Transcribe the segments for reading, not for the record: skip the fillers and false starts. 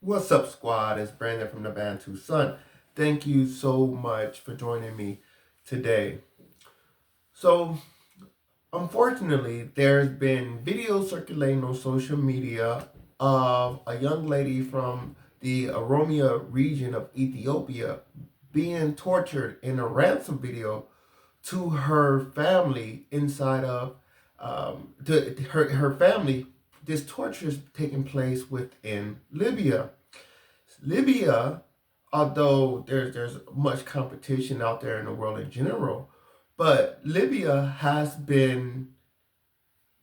What's up, squad? It's Brandon from the band Tucson. Thank you so much for joining me today. So, unfortunately, there's been videos circulating on social media of a young lady from the Oromia region of Ethiopia being tortured in a ransom video to her family inside of her family. This torture is taking place within Libya. Libya, although there's much competition out there in the world in general, but Libya has been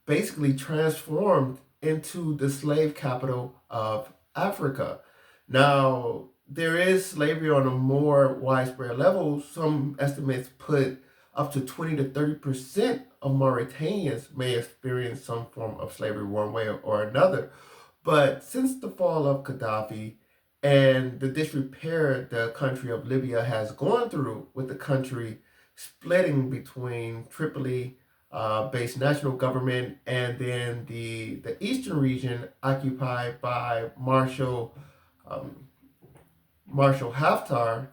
basically transformed into the slave capital of Africa. Now, there is slavery on a more widespread level. Some estimates put up to 20 to 30% of Mauritanians may experience some form of slavery one way or another. But since the fall of Gaddafi and the disrepair the country of Libya has gone through, with the country splitting between Tripoli based national government and then the eastern region occupied by um, Marshal Haftar,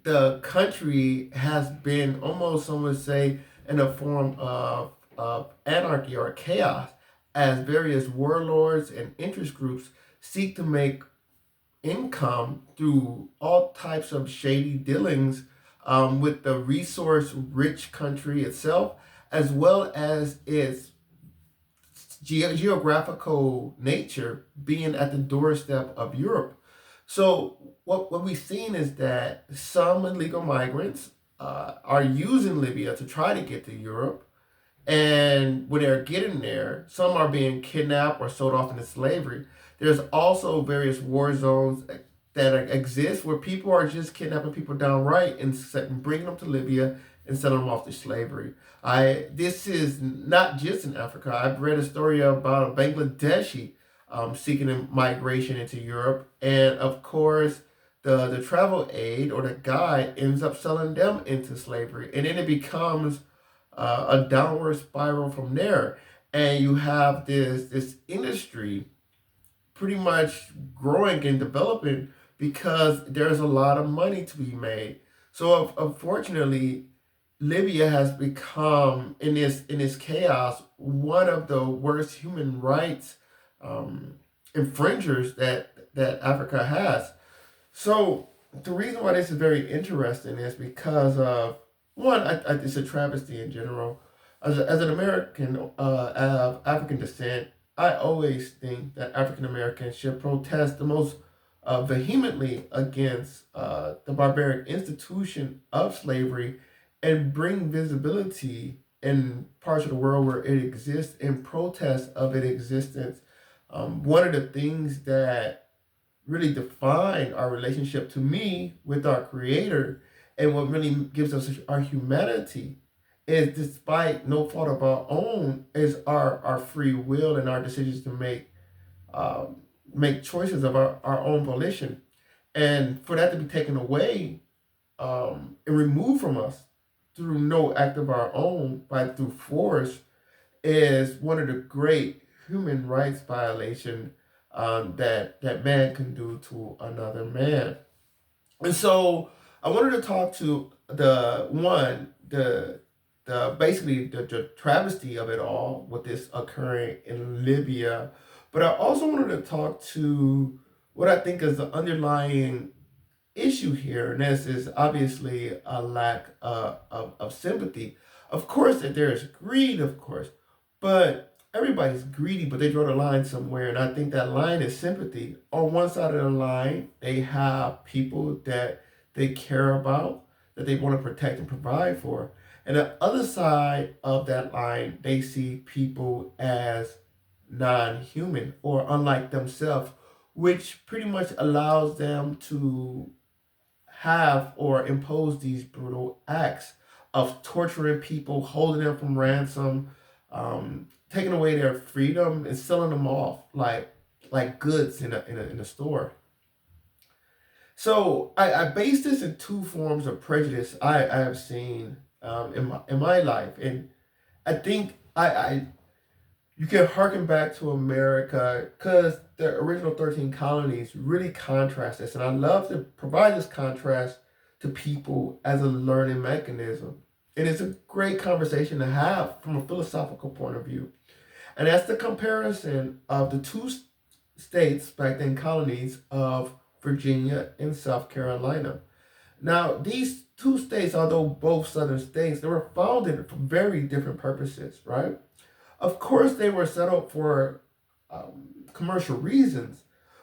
the country has been almost, some would say, in a form of anarchy or chaos, as various warlords and interest groups seek to make income through all types of shady dealings with the resource rich country itself, as well as its geographical nature being at the doorstep of Europe. So what we've seen is that some illegal migrants are using Libya to try to get to Europe. And when they're getting there, some are being kidnapped or sold off into slavery. There's also various war zones that exist where people are just kidnapping people downright and bringing them to Libya and selling them off to slavery. This is not just in Africa. I've read a story about a Bangladeshi seeking migration into Europe, and of course, the travel aid or the guide ends up selling them into slavery, and then it becomes a downward spiral from there. And you have this industry pretty much growing and developing because there's a lot of money to be made. So unfortunately, Libya has become, in this chaos, one of the worst human rights um, infringers that Africa has. So the reason why this is very interesting is because of one, it's a travesty in general. As an American of African descent, I always think that African Americans should protest the most vehemently against the barbaric institution of slavery and bring visibility in parts of the world where it exists in protest of its existence. One of the things that really define our relationship to me with our creator and what really gives us our humanity is, despite no fault of our own, is our free will and our decisions to um, make choices of our own volition. And for that to be taken away and removed from us through no act of our own, by through force, is one of the great human rights violation that man can do to another man. And so I wanted to talk to the basically the travesty of it all with this occurring in Libya, but I also wanted to talk to what I think is the underlying issue here, and this is obviously a lack of sympathy. Of course, that there is greed, of course, but everybody's greedy, but they draw the line somewhere, and I think that line is sympathy. On one side of the line, they have people that they care about, that they want to protect and provide for. And the other side of that line, they see people as non-human or unlike themselves, which pretty much allows them to have or impose these brutal acts of torturing people, holding them from ransom, taking away their freedom, and selling them off like goods in a store. So I base this in two forms of prejudice I have seen in my life, and I think I you can harken back to America because the original 13 colonies really contrast this. And I love to provide this contrast to people as a learning mechanism. It is a great conversation to have from a philosophical point of view. And that's the comparison of the two states back then, colonies of Virginia and South Carolina. Now, these two states, although both southern states, they were founded for very different purposes, right? Of course, they were set up for commercial reasons,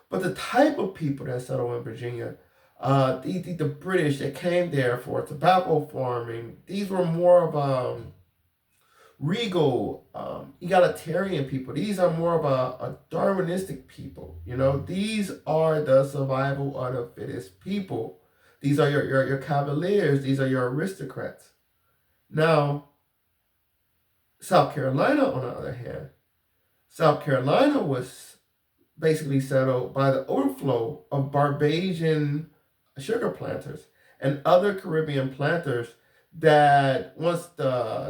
but the type of people that settled in Virginia, the British that came there for tobacco farming, these were more of regal, egalitarian people. These are more of a Darwinistic people. You know, these are the survival of the fittest people. These are your cavaliers. These are your aristocrats. Now, South Carolina, on the other hand, South Carolina was basically settled by the overflow of Barbadian sugar planters and other Caribbean planters that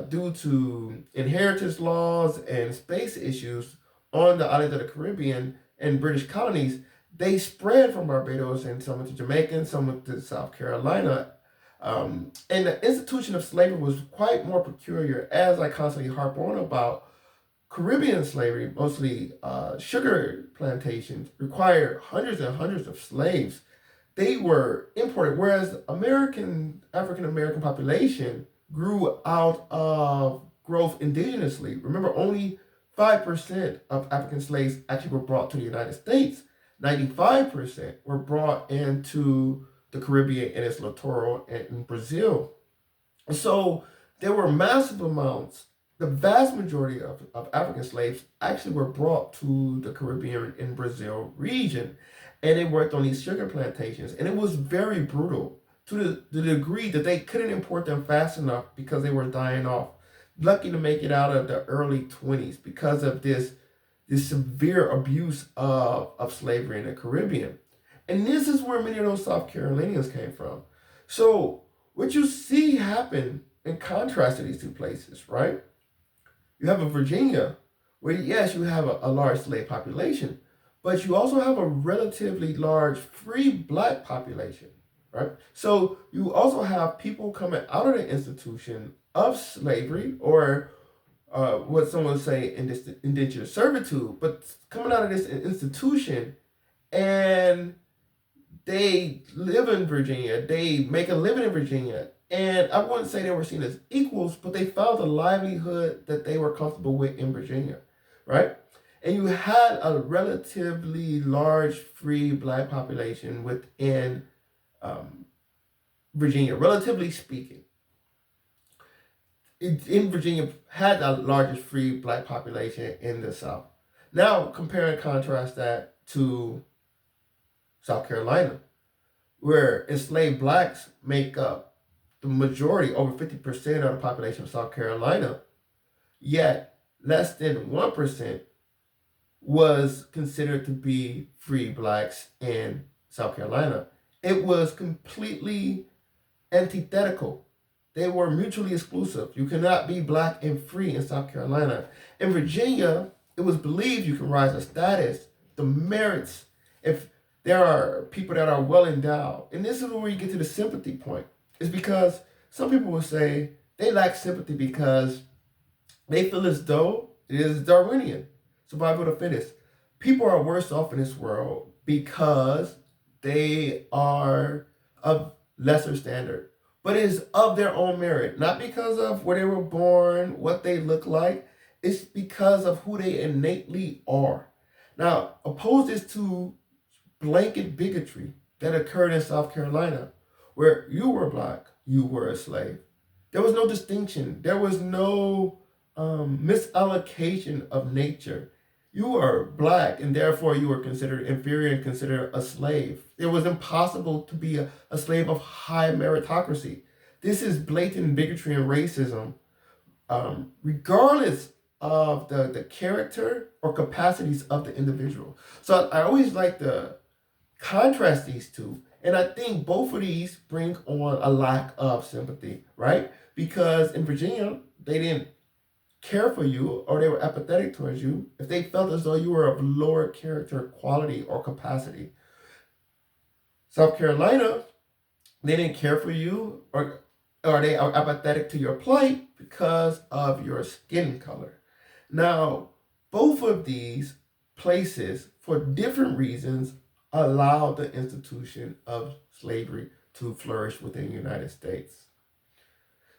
due to inheritance laws and space issues on the islands of the Caribbean and British colonies, they spread from Barbados and some to Jamaica and some to South Carolina. And the institution of slavery was quite more peculiar, as I constantly harp on about. Caribbean slavery, mostly sugar plantations, required hundreds and hundreds of slaves. They were imported, whereas African American population grew out of growth indigenously. Remember, only 5% of African slaves actually were brought to the United States. 95% were brought into the Caribbean and its littoral and in Brazil. So there were massive amounts. The vast majority of African slaves actually were brought to the Caribbean and Brazil region, and they worked on these sugar plantations. And it was very brutal to the degree that they couldn't import them fast enough because they were dying off. Lucky to make it out of the early 20s because of this severe abuse of slavery in the Caribbean. And this is where many of those South Carolinians came from. So what you see happen in contrast to these two places, right? You have a Virginia where, yes, you have a large slave population, but you also have a relatively large free black population, right? So you also have people coming out of the institution of slavery or what someone would say indentured servitude, but coming out of this institution, and they live in Virginia, they make a living in Virginia, and I wouldn't say they were seen as equals, but they found a livelihood that they were comfortable with in Virginia, right? And you had a relatively large free black population within Virginia, relatively speaking. In Virginia, had the largest free black population in the South. Now, compare and contrast that to South Carolina, where enslaved blacks make up the majority, over 50% of the population of South Carolina, yet less than 1% was considered to be free blacks in South Carolina. It was completely antithetical. They were mutually exclusive. You cannot be black and free in South Carolina. In Virginia, it was believed you can rise to status, the merits, if there are people that are well endowed. And this is where you get to the sympathy point. It's because some people will say they lack sympathy because they feel as though it is Darwinian, survival of the fittest. People are worse off in this world because they are of lesser standard. But it is of their own merit, not because of where they were born, what they look like. It's because of who they innately are. Now, oppose this to blanket bigotry that occurred in South Carolina, where you were black, you were a slave. There was no distinction. There was no misallocation of nature. You were black, and therefore you were considered inferior and considered a slave. It was impossible to be a slave of high meritocracy. This is blatant bigotry and racism, regardless of the character or capacities of the individual. So I always like to contrast these two. And I think both of these bring on a lack of sympathy, right? Because in Virginia, they didn't care for you or they were apathetic towards you if they felt as though you were of lower character, quality, or capacity. South Carolina, they didn't care for you or they are apathetic to your plight because of your skin color. Now, both of these places, for different reasons, allowed the institution of slavery to flourish within the United States.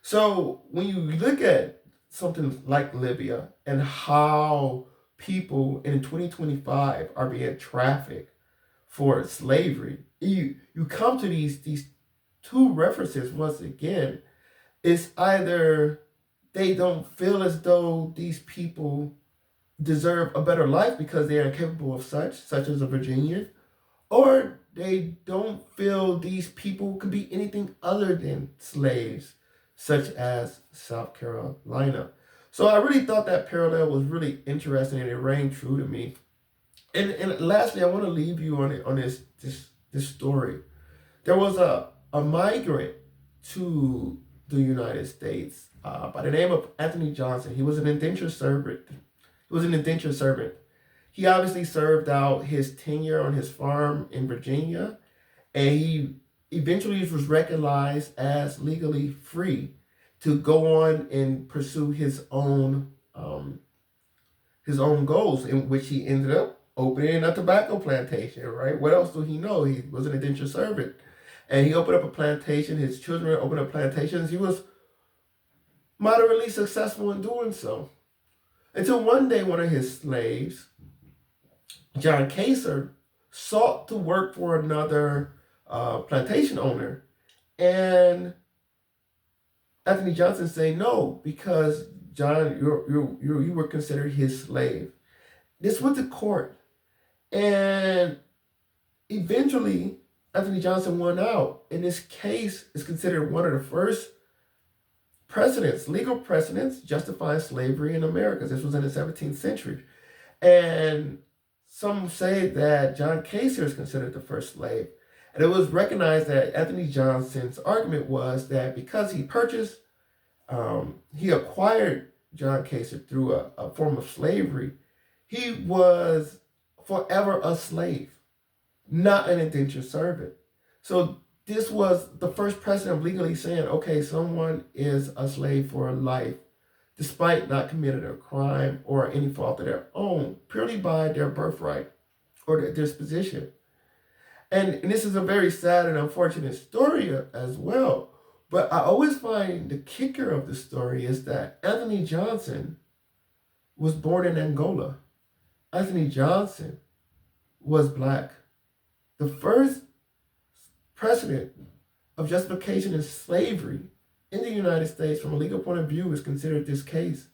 So when you look at something like Libya and how people in 2025 are being trafficked for slavery, you come to these two references once again. It's either they don't feel as though these people deserve a better life because they are incapable of such as a Virginian, or they don't feel these people could be anything other than slaves, such as South Carolina. So I really thought that parallel was really interesting and it rang true to me. And lastly, I want to leave you on this story. There was a migrant to the United States by the name of Anthony Johnson. He was an indentured servant. He obviously served out his tenure on his farm in Virginia, and he eventually was recognized as legally free to go on and pursue his own goals, in which he ended up opening a tobacco plantation. Right? What else do he know? He was an indentured servant, and he opened up a plantation. His children opened up plantations. He was moderately successful in doing so, until one day one of his slaves, John Kaser, sought to work for another plantation owner, and Anthony Johnson said no because John, you were considered his slave. This went to court, and eventually Anthony Johnson won out. And this case is considered one of the first legal precedents justifying slavery in America. This was in the 17th century. And some say that John Kaser is considered the first slave. And it was recognized that Anthony Johnson's argument was that because he acquired John Kaser through a form of slavery, he was forever a slave, not an indentured servant. So this was the first precedent of legally saying, okay, someone is a slave for life, despite not committing a crime or any fault of their own, purely by their birthright or their disposition. And this is a very sad and unfortunate story as well. But I always find the kicker of the story is that Anthony Johnson was born in Angola. Anthony Johnson was black. The first precedent of justification in slavery in the United States from a legal point of view is considered this case,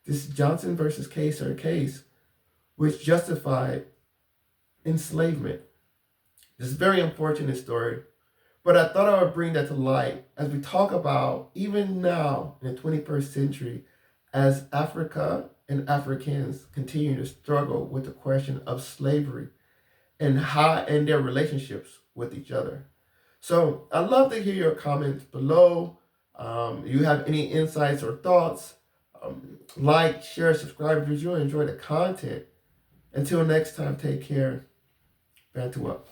this Johnson versus Kaser case, which justified enslavement. This is a very unfortunate story, but I thought I would bring that to light as we talk about, even now in the 21st century, as Africa and Africans continue to struggle with the question of slavery and their relationships with each other. So I'd love to hear your comments below. You have any insights or thoughts? Like, share, subscribe if you enjoy the content. Until next time, take care. Bantu up.